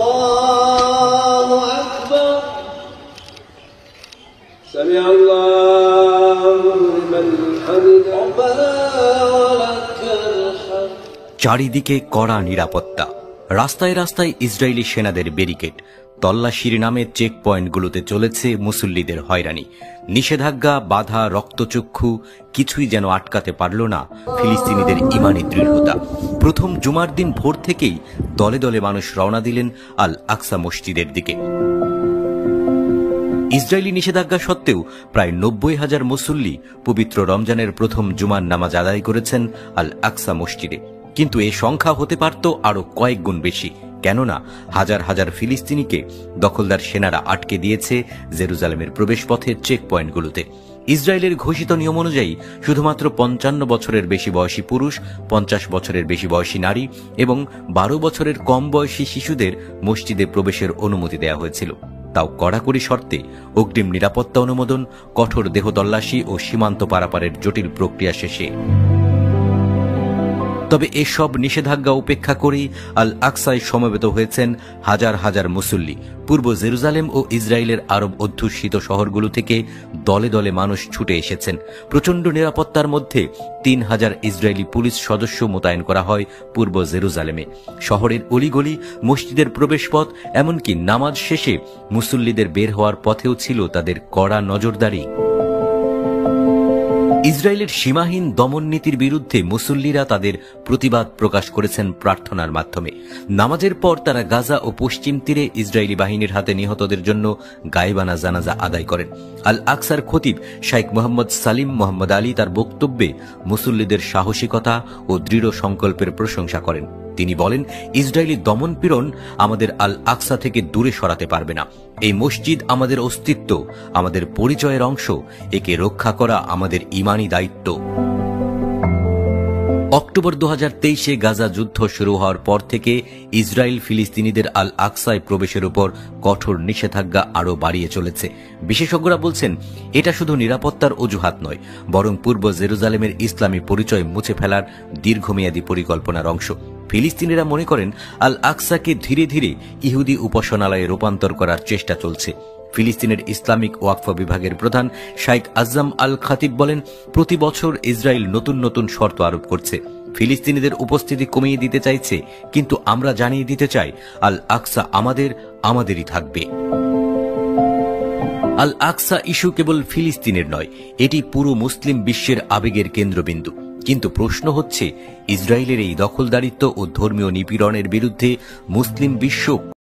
الله أكبر سمع الله لمن حمده ربنا ولك الحمد। চারিদিকে কড়া নিরাপত্তা, রাস্তায় রাস্তায় ইসরায়েলি সেনাদের ব্যারিকেড, তল্লাশির নামে চেক পয়েন্টগুলোতে চলেছে মুসল্লিদের হয়রানি। নিষেধাজ্ঞা, বাধা, রক্তচক্ষু কিছুই যেন আটকাতে পারল না ফিলিস্তিনিদের ইমানি দৃঢ়তা। প্রথম জুমার দিন ভোর থেকেই দলে দলে মানুষ রওনা দিলেন আল আকসা মসজিদের দিকে। ইসরায়েলি নিষেধাজ্ঞা সত্ত্বেও প্রায় ৯০,০০০ মুসল্লি পবিত্র রমজানের প্রথম জুমার নামাজ আদায় করেছেন আল আকসা মসজিদে। কিন্তু এ সংখ্যা হতে পারত আরো কয়েক গুণ বেশি, কেননা হাজার হাজার ফিলিস্তিনিকে দখলদার সেনারা আটকে দিয়েছে জেরুজালেমের প্রবেশপথের চেক পয়েন্টগুলোতে। ইসরায়েলের ঘোষিত নিয়ম অনুযায়ী শুধুমাত্র ৫৫ বছরের বেশি বয়সী পুরুষ, ৫০ বছরের বেশি বয়সী নারী এবং ১২ বছরের কম বয়সী শিশুদের মসজিদে প্রবেশের অনুমতি দেওয়া হয়েছিল, তাও কড়াকড়ি শর্তে, অগ্রিম নিরাপত্তা অনুমোদন, কঠোর দেহ তল্লাশি ও সীমান্ত পারাপারের জটিল প্রক্রিয়া শেষে। তবে এসব নিষেধাজ্ঞা উপেক্ষা করেই আল আকসায় সমবেত হয়েছেন হাজার হাজার মুসল্লি। পূর্ব জেরুজালেম ও ইসরায়েলের আরব অধ্যুষিত শহরগুলো থেকে দলে দলে মানুষ ছুটে এসেছেন। প্রচণ্ড নিরাপত্তার মধ্যে ৩,০০০ ইসরায়েলি পুলিশ সদস্য মোতায়েন করা হয় পূর্ব জেরুজালেমে। শহরের অলিগলি, মসজিদের প্রবেশপথ, এমনকি নামাজ শেষে মুসল্লিদের বের হওয়ার পথেও ছিল তাদের কড়া নজরদারি। ইসরায়েলের সীমাহীন দমন নীতির বিরুদ্ধে মুসল্লিরা তাদের প্রতিবাদ প্রকাশ করেছেন প্রার্থনার মাধ্যমে। নামাজের পর তারা গাজা ও পশ্চিম তীরে ইসরায়েলি বাহিনীর হাতে নিহতদের জন্য গায়েবানা জানাজা আদায় করেন। আল আকসার খতিব শাইখ মোহাম্মদ সালিম মোহাম্মদ আলী তার বক্তব্যে মুসল্লিদের সাহসিকতা ও দৃঢ় সংকল্পের প্রশংসা করেন। তিনি বলেন, ইসরায়েলি দমনপীড়ন আমাদের আল আকসা থেকে দূরে সরাতে পারবে না। এই মসজিদ আমাদের অস্তিত্ব, আমাদের পরিচয়ের অংশ। একে রক্ষা করা আমাদের ইমানি দায়িত্ব। অক্টোবর ২০২৩-এ গাজা যুদ্ধ শুরু হওয়ার পর থেকে ইসরায়েল ফিলিস্তিনিদের আল আকসায় প্রবেশের উপর কঠোর নিষেধাজ্ঞা আরও বাড়িয়ে চলেছে। বিশেষজ্ঞরা বলছেন, এটা শুধু নিরাপত্তার অজুহাত নয়, বরং পূর্ব জেরুজালেমের ইসলামী পরিচয় মুছে ফেলার দীর্ঘমেয়াদী পরিকল্পনার অংশ। ফিলিস্তিনিরা মনে করেন, আল আকসাকে ধীরে ধীরে ইহুদি উপাসনালয়ে রূপান্তর করার চেষ্টা চলছে। ফিলিস্তিনের ইসলামিক ওয়াকফ বিভাগের প্রধান শাইখ আজম আল খাতিব বলেন, প্রতি বছর ইসরায়েল নতুন নতুন শর্ত আরোপ করছে। ফিলিস্তিনিদের উপস্থিতি কমিয়ে দিতে চাইছে, কিন্তু আমরা জানিয়ে দিতে চাই, আল আকসা আমাদেরই থাকবে। আল আকসা ইস্যু কেবল ফিলিস্তিনের নয়, এটি পুরো মুসলিম বিশ্বের আবেগের কেন্দ্রবিন্দু। কিন্তু প্রশ্ন হচ্ছে, ইসরায়েলের এই দখলদারিত্ব ও ধর্মীয় নিপীড়নের বিরুদ্ধে মুসলিম বিশ্ব